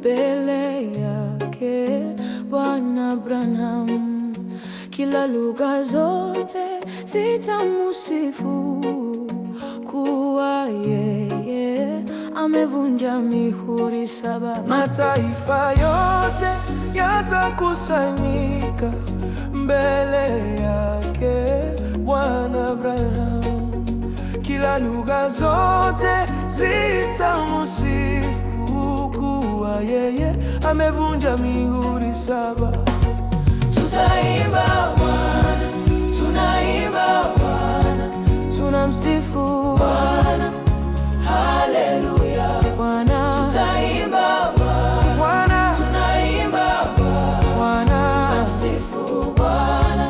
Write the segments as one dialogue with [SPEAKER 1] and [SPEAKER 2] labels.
[SPEAKER 1] mbele yake Bwana Branham. Kila lugha zote zitamusifu, kuwa yeye amevunja mihuri 7.
[SPEAKER 2] Mataifa yote yatakusanyika mbele yake Bwana Branham. Kila lugha zote zitamusifu, kuwa yeye amevunja mihuri 7.
[SPEAKER 1] Tutaimba Bwana, tunaimba Bwana, tunamsifu Bwana, haleluya Bwana. Tutaimba Bwana, tunaimba Bwana, tunamsifu Bwana,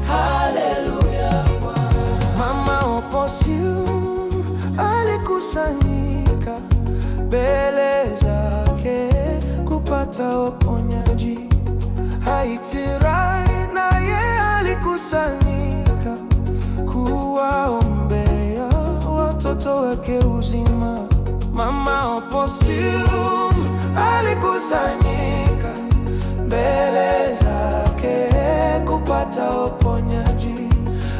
[SPEAKER 1] haleluya Bwana.
[SPEAKER 2] Mama Oposium alikusanyika mbele zake kupata uponyaji. Haiti Rai naye alikusanyika kuwaombea watoto wake uzima. Mama Oposium alikusanyika mbele zake kupata uponyaji.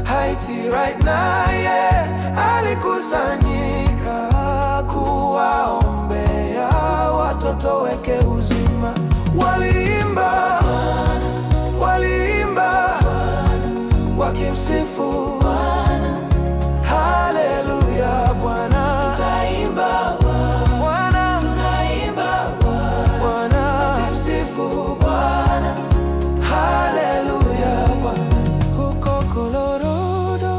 [SPEAKER 2] Haiti Rai naye alikusanyika kuwaombea watoto wake uzima. Waliimba wakimsifu Bwana, haleluya Bwana. Tutaimba Bwana, tunaimba Bwana, tukimsifu Bwana, haleluya Bwana. Huko Colorado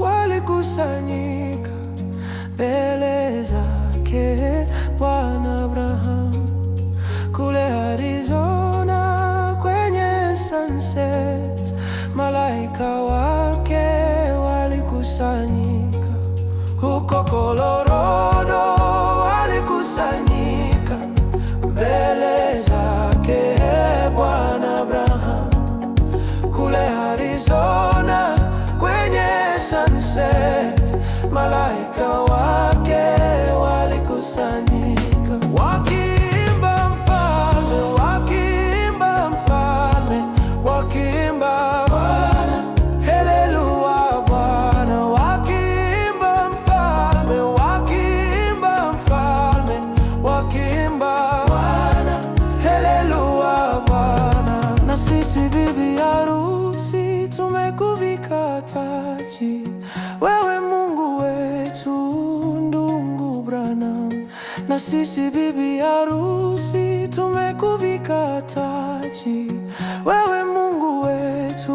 [SPEAKER 2] walikusanyika mbele zake Bwana Branham. Kule Arizona kwenye Sunset malaika wake walikusanyika. Huko Colorado walikusanyika mbele zake Bwana Branham. Kule Arizona kwenye Sunset malaika wake walikusanyika. Wewe Mungu wetu, ndugu Branham, na sisi bibi harusi tumekuvika taji. Wewe Mungu wetu,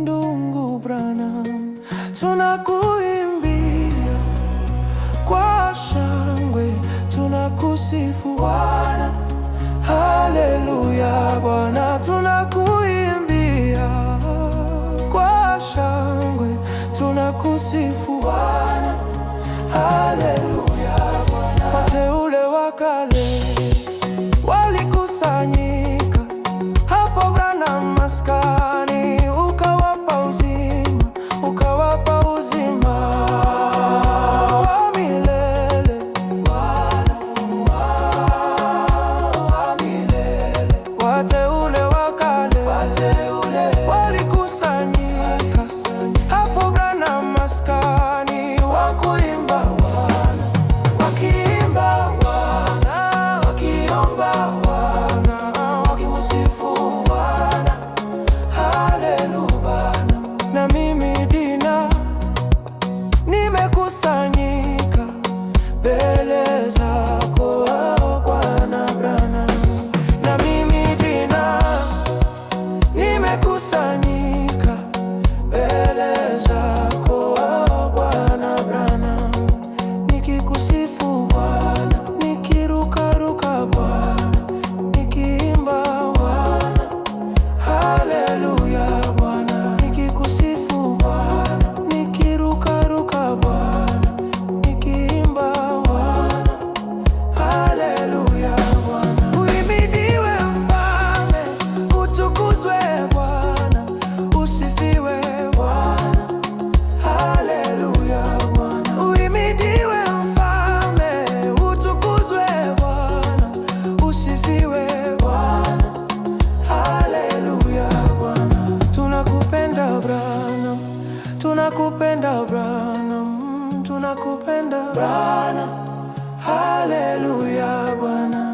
[SPEAKER 2] ndugu Branham, tunakuimbia kwa shangwe, tunakusifu Bwana, haleluya Bwana. Tunakuimbia kwa shangwe, tunakusifu Bwana, haleluya Bwana. Wateule wa kale walikusanyika hapo Branham maskani, ukawapa uzima, ukawapa uzima wa milele Bwana, wa milele. Wateule wa kale walikusanyika hapo Branham maskani, wakuimba Bwana, wakiimba Bwana, tunakupenda Branham, tunakupenda Branham, tunakupenda Branham. Haleluya Bwana.